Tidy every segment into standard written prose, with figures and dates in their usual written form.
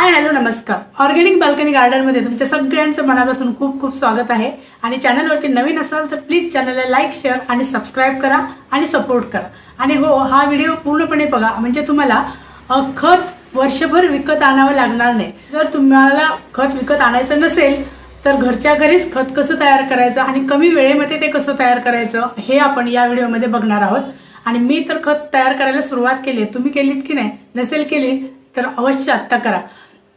Hi hello नमस्कार. Organic balcony गार्डनमध्ये तुमच्या सगळ्यांचं मनापासून खूप खूप स्वागत आहे. आणि चॅनलवरती नवीन असाल तर प्लीज चॅनलला लाईक शेअर आणि सबस्क्राईब करा आणि सपोर्ट करा. आणि हो, हा व्हिडिओ पूर्णपणे बघा, म्हणजे तुम्हाला खत वर्षभर विकत आणावं लागणार नाही. जर तुम्हाला खत विकत आणायचं नसेल तर घरच्या घरीच खत कसं तयार करायचं आणि कमी वेळेमध्ये ते कसं तयार करायचं हे आपण या व्हिडिओमध्ये बघणार आहोत. आणि मी तर खत तयार करायला सुरुवात केली, तुम्ही केलीत की नाही? नसेल केली तर अवश्य आत्ता करा.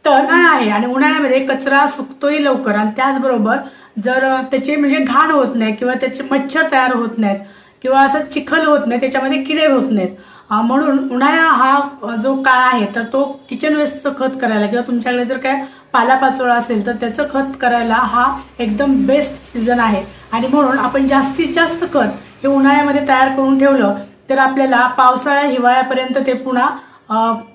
तर उन्हाळा आहे आणि उन्हाळ्यामध्ये कचरा सुकतोय लवकर आणि त्याचबरोबर जर त्याचे म्हणजे घाण होत नाही किंवा त्याचे मच्छर तयार होत नाहीत किंवा असं चिखल होत नाही, त्याच्यामध्ये किडे होत नाहीत, म्हणून उन्हाळा हा जो काळ आहे तर तो किचन वेस्टचं खत करायला किंवा तुमच्याकडे जर काय पालापाचोळा असेल तर त्याचं खत करायला हा एकदम बेस्ट सीझन आहे. आणि म्हणून आपण जास्तीत जास्त खत हे उन्हाळ्यामध्ये तयार करून ठेवलं तर आपल्याला पावसाळा हिवाळ्यापर्यंत ते पुन्हा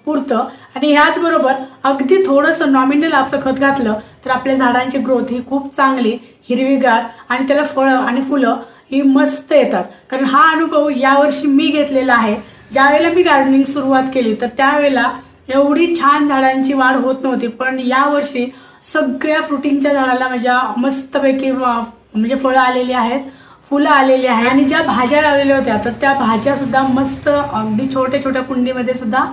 पुरतं. आणि ह्याचबरोबर अगदी थोडंसं नॉमिनल आपलं खत घातलं तर आपल्या झाडांची ग्रोथ ही खूप चांगली, हिरवीगार आणि त्याला फळं आणि फुलं ही मस्त येतात. कारण हा अनुभव यावर्षी मी घेतलेला आहे. ज्यावेळेला मी गार्डनिंग सुरुवात केली तर त्यावेळेला एवढी छान झाडांची वाढ होत नव्हती, पण यावर्षी सगळ्या फ्रुटिंगच्या झाडाला माझ्या मस्तपैकी म्हणजे फळं आलेली आहेत, फुलं आलेली आहेत. आणि ज्या भाज्या लावलेल्या होत्या तर त्या भाज्या सुद्धा मस्त अगदी छोट्या छोट्या कुंडीमध्ये सुद्धा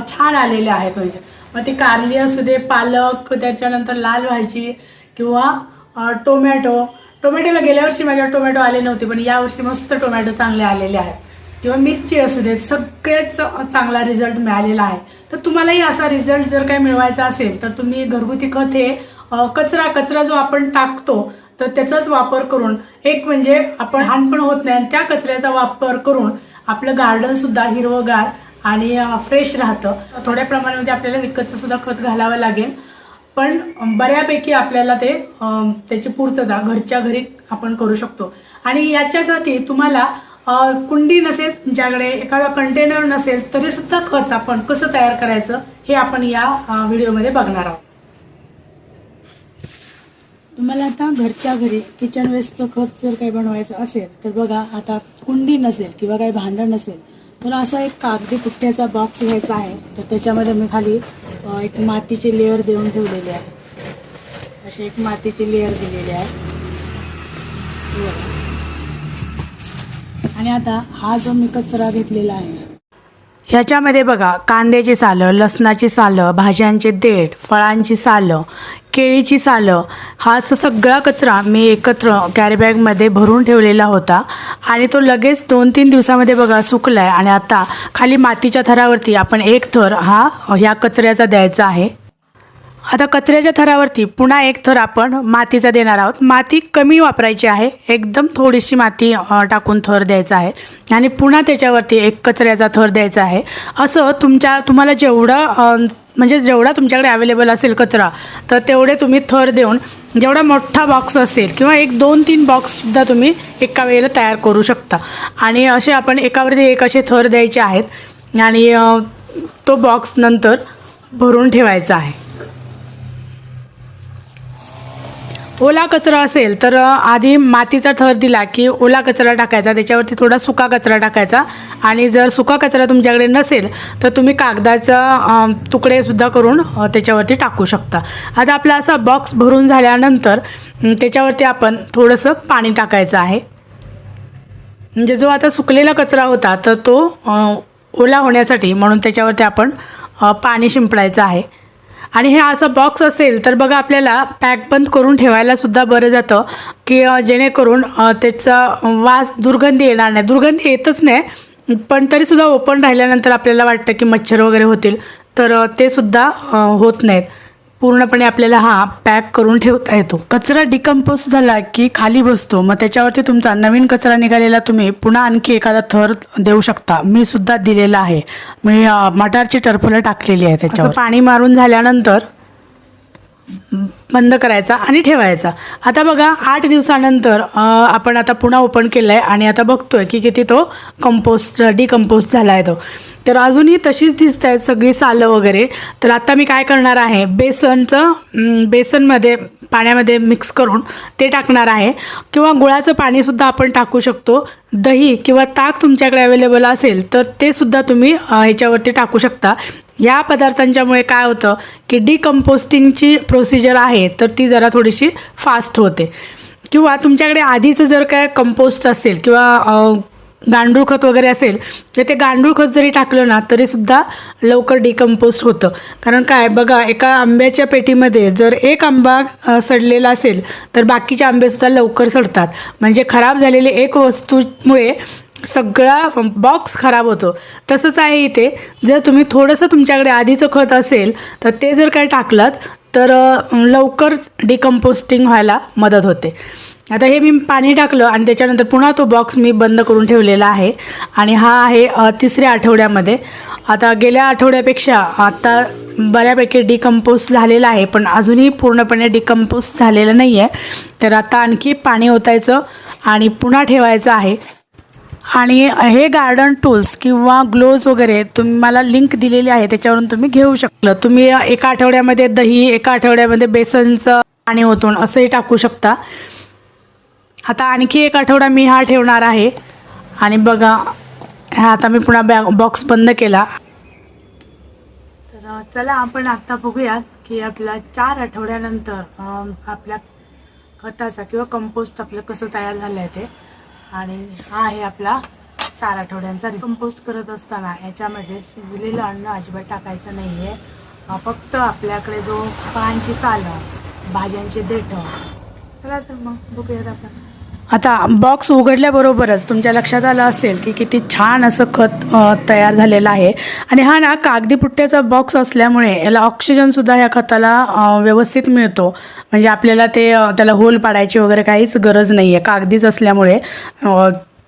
छान आलेल्या आहेत. म्हणजे मग ती कारली असू दे, पालक, त्याच्यानंतर लाल भाजी किंवा टोमॅटोला गेल्या वर्षी माझ्या टोमॅटो आले नव्हते, पण यावर्षी मस्त टोमॅटो चांगले आलेले आहेत. किंवा मिरची असू दे, सगळेच चांगला रिझल्ट मिळालेला आहे. तर तुम्हालाही असा रिझल्ट जर काही मिळवायचा असेल तर तुम्ही घरगुती खत हे कचरा जो आपण टाकतो तर त्याचाच वापर करून, एक म्हणजे आपण घाण पण होत नाही आणि त्या कचऱ्याचा वापर करून आपलं गार्डन सुद्धा हिरवंगार आणि फ्रेश राहतं. थोड्या प्रमाणामध्ये आपल्याला विकतचं सुद्धा खत घालावं लागेल, पण बऱ्यापैकी आपल्याला त्याची पूर्तता घरच्या घरी आपण करू शकतो. आणि याच्यासाठी तुम्हाला कुंडी नसेल, तुमच्याकडे एखादा कंटेनर नसेल तरी सुद्धा खत आपण कसं तयार करायचं हे आपण या व्हिडिओमध्ये बघणार आहोत. तुम्हाला आता घरच्या घरी किचन वेस्टचं खत जर काही बनवायचं असेल तर बघा, आता कुंडी नसेल किंवा काही भांडं नसेल तर असा एक कागदी पुठ्ठ्याचा बॉक्स घ्यायचा आहे. तर त्याच्यामध्ये मी खाली एक मातीची लेअर देऊन ठेवलेली आहे. अशी एक मातीची लेअर दिलेली आहे. आणि आता हा जो मी कचरा घेतलेला आहे ह्याच्यामध्ये बघा, कांद्याची सालं, लसणाची सालं, भाज्यांचे देठ, फळांची सालं, केळीची सालं, हा असं सगळा कचरा मी एकत्र कॅरीबॅगमध्ये भरून ठेवलेला होता. आणि तो लगेच 2-3 दिवसामध्ये बघा सुकला आहे. आणि आता खाली मातीच्या थरावरती आपण एक थर ह्या कचऱ्याचा द्यायचा आहे. आता कचऱ्याच्या थरावरती पुन्हा एक थर आपण मातीचा देणार आहोत. माती कमी वापरायची आहे, एकदम थोडीशी माती टाकून थर द्यायचा आहे. आणि पुन्हा त्याच्यावरती एक कचऱ्याचा थर द्यायचा आहे. असं तुम्हाला जेवढा तुमच्याकडे अवेलेबल असेल कचरा तर तेवढे तुम्ही थर देऊन, जेवढा मोठा बॉक्स असेल किंवा 1-2-3 बॉक्ससुद्धा तुम्ही एका वेळेला तयार करू शकता. आणि असे आपण एकावरती एक असे थर द्यायचे आहेत आणि तो बॉक्स नंतर भरून ठेवायचा आहे. ओला कचरा असेल तर आधी मातीचा थर दिला की ओला कचरा टाकायचा, त्याच्यावरती थोडा सुका कचरा टाकायचा. आणि जर सुका कचरा तुमच्याकडे नसेल तर तुम्ही कागदाचा तुकडेसुद्धा करून त्याच्यावरती टाकू शकता. आता आपला असा बॉक्स भरून झाल्यानंतर त्याच्यावरती आपण थोडंसं पाणी टाकायचं आहे. म्हणजे जो आता सुकलेला कचरा होता तर तो ओला होण्यासाठी म्हणून त्याच्यावरती आपण पाणी शिंपडायचं आहे. आणि हे असा बॉक्स असेल तर बघा, आपल्याला पॅक बंद करून ठेवायला सुद्धा बरं जातं की जेणेकरून त्याचा वास, दुर्गंधी येणार नाही. दुर्गंधी येतच नाही, पण तरीसुद्धा ओपन राहिल्यानंतर आपल्याला वाटतं की मच्छर वगैरे होतील, तर ते सुद्धा होत नाहीत. पूर्णपणे आपल्याला हा पॅक करून ठेवता येतो. कचरा डिकम्पोज झाला की खाली बसतो, मग त्याच्यावरती तुमचा नवीन कचरा निघालेला तुम्ही पुन्हा आणखी एखादा थर देऊ शकता. मी सुद्धा दिलेला आहे. मी मटारची टरफलं टाकलेली आहे. त्याच्यावर पाणी मारून झाल्यानंतर बंद करायचा आणि ठेवायचा. आता बघा, 8 दिवसानंतर आपण आता पुन्हा ओपन केलं आहे आणि आता बघतोय की किती तो डिकम्पोस्ट झाला आहे. तर अजूनही तशीच दिसत आहेत सगळी सालं वगैरे. तर आता मी काय करणार आहे, बेसनमध्ये पाण्यामध्ये मिक्स करून ते टाकणार आहे. किंवा गुळाचं पाणीसुद्धा आपण टाकू शकतो. दही किंवा ताक तुमच्याकडे अवेलेबल असेल तर ते सुद्धा तुम्ही ह्याच्यावरती टाकू शकता. ह्या पदार्थांच्यामुळे काय होतं की डिकम्पोस्टिंगची प्रोसिजर आहे तर ती जरा थोडीशी फास्ट होते. किंवा तुमच्याकडे आधीचं जर काय कंपोस्ट असेल किंवा गांडूळ खत वगैरे असेल तर ते गांडूळ खत जरी टाकलं ना तरीसुद्धा लवकर डिकम्पोस्ट होतं. कारण काय बघा, एका आंब्याच्या पेटीमध्ये जर एक आंबा सडलेला असेल तर बाकीचे आंबेसुद्धा लवकर सडतात. म्हणजे खराब झालेली एक वस्तूमुळे सगळा बॉक्स खराब होतो. तसंच आहे इथे, जर तुम्ही थोडंसं तुमच्याकडे आधीचं खत असेल तर ते जर काय टाकलात तर लवकर डिकम्पोस्टिंग व्हायला मदत होते. आता हे मी पाणी टाकलं आणि त्याच्यानंतर पुन्हा तो बॉक्स मी बंद करून ठेवलेला आहे. आणि हा आहे तिसऱ्या आठवड्यामध्ये. आता गेल्या आठवड्यापेक्षा आता बऱ्यापैकी डिकम्पोस्ट झालेला आहे, पण अजूनही पूर्णपणे डिकम्पोस्ट झालेलं नाही आहे. तर आता आणखी पाणी ओतायचं आणि पुन्हा ठेवायचं आहे. आणि हे गार्डन टूल्स किंवा ग्लोव्ज वगैरे तुम्ही मला लिंक दिलेली आहे त्याच्यावरून तुम्ही घेऊ शकता. तुम्ही एका आठवड्यामध्ये दही, एका आठवड्यामध्ये बेसनचं पाणी ओतून असंही टाकू शकता. आता आणखी एक आठवडा मी हा ठेवणार आहे. आणि बघा, हा आता मी पुन्हा बॉक्स बंद केला. तर चला आपण आत्ता बघूयात की आपला 4 आठवड्यानंतर आपल्या खताचा किंवा कंपोस्ट आपलं कसं तयार झालं आहे ते. आणि हा आहे आपला 4 आठवड्यांचा. कंपोस्ट करत असताना याच्यामध्ये शिजलेलं अन्न अजिबात टाकायचं नाही आहे. फक्त आपल्याकडे जो फळांची सालं, भाज्यांची देठं. चला तर मग बघूयात आपण. आता बॉक्स उघडल्याबरोबरच तुमच्या लक्षात आलं असेल की किती छान असं खत तयार झालेलं आहे. आणि हा ना कागदी पुट्ट्याचा बॉक्स असल्यामुळे याला ऑक्सिजनसुद्धा ह्या खताला व्यवस्थित मिळतो. म्हणजे आपल्याला त्याला होल पाडायची वगैरे काहीच गरज नाही आहे. कागदीच असल्यामुळे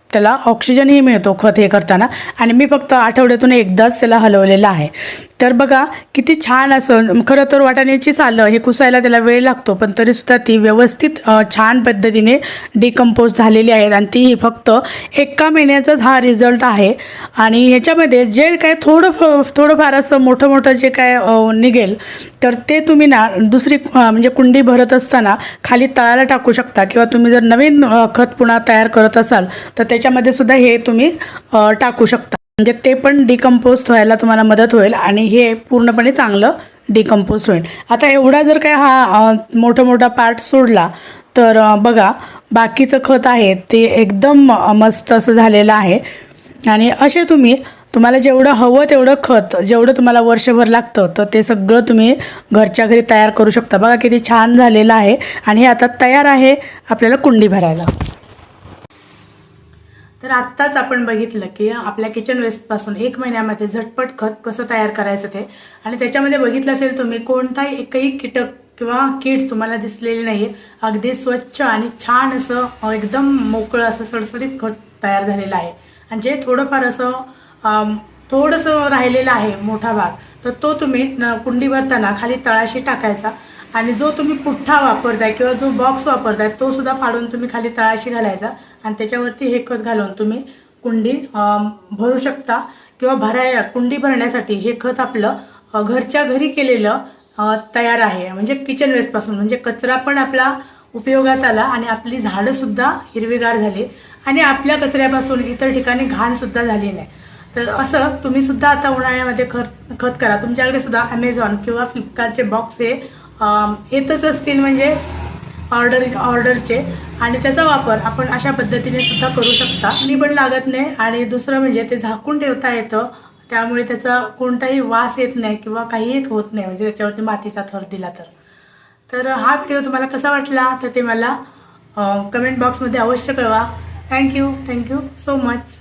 त्याला ऑक्सिजनही मिळतो खत हे करताना. आणि मी फक्त आठवड्यातून एकदाच त्याला हलवलेलं आहे. तर बघा किती छान असं. खरं तर वाटाण्याची सालं हे कुसायला त्याला वेळ लागतो, पण तरीसुद्धा ती व्यवस्थित छान पद्धतीने डिकम्पोज झालेली आहेत. आणि तीही फक्त 1 महिन्याचाच हा रिझल्ट आहे. आणि ह्याच्यामध्ये जे काय थोडंफार असं मोठं जे काय निघेल तर ते तुम्ही ना दुसरी म्हणजे कुंडी भरत असताना खाली तळाला टाकू शकता. किंवा तुम्ही जर नवीन खत पुन्हा तयार करत असाल तर त्याच्यामध्ये सुद्धा हे तुम्ही टाकू शकता. म्हणजे ते पण डिकम्पोस्ट व्हायला तुम्हाला मदत होईल आणि हे पूर्णपणे चांगलं डिकम्पोस्ट होईल. आता एवढा जर काय हा मोठा पार्ट सोडला तर बघा बाकीचं खत आहे ते एकदम मस्त असं झालेलं आहे. आणि असे तुम्हाला जेवढं हवं तेवढं खत, जेवढं तुम्हाला वर्षभर लागतं तर ते सगळं तुम्ही घरच्या घरी तयार करू शकता. बघा किती छान झालेलं आहे. आणि हे आता तयार आहे आपल्याला कुंडी भरायला. तर आत्ताच आपण बघितलं की आपल्या किचन वेस्टपासून 1 महिन्यामध्ये झटपट खत कसं तयार करायचं ते. आणि त्याच्यामध्ये बघितलं असेल तुम्ही कोणताही एकही कीटक किंवा कीड तुम्हाला दिसलेली नाही आहे. अगदी स्वच्छ आणि छान असं एकदम मोकळं असं सडसडीत खत तयार झालेलं आहे. आणि जे थोडंफार असं थोडंसं राहिलेलं आहे मोठा भाग तर तो तुम्ही कुंडी भरताना खाली तळाशी टाकायचा. आणि जो तुम्ही पुठ्ठा वापरताय किंवा जो बॉक्स वापरताय तो सुद्धा फाडून तुम्ही खाली तळाशी घालायचा. आणि त्याच्यावरती हे खत घालून तुम्ही कुंडी भरू शकता. किंवा कुंडी भरण्यासाठी हे खत आपलं घरच्या घरी केलेलं तयार आहे. म्हणजे किचन वेस्टपासून, म्हणजे कचरा पण आपला उपयोगात आला आणि आपली झाडंसुद्धा हिरवीगार झाली आणि आपल्या कचऱ्यापासून इतर ठिकाणी घाणसुद्धा झाली नाही. तर असं तुम्हीसुद्धा आता उन्हाळ्यामध्ये खत करा. तुमच्याकडे सुद्धा ॲमेझॉन किंवा फ्लिपकार्टचे बॉक्स हे येतच असतील म्हणजे ऑर्डरचे. आणि त्याचा वापर आपण अशा पद्धतीने सुद्धा करू शकता. पाणी पण लागत नाही. आणि दुसरं म्हणजे ते झाकून ठेवता येतं, त्यामुळे त्याचा कोणताही वास येत नाही किंवा काहीही होत नाही. म्हणजे त्याच्यावरती मातीचा थर दिला तर हा व्हिडिओ तुम्हाला कसा वाटला तर ते मला कमेंट बॉक्समध्ये अवश्य कळवा. Thank you so much.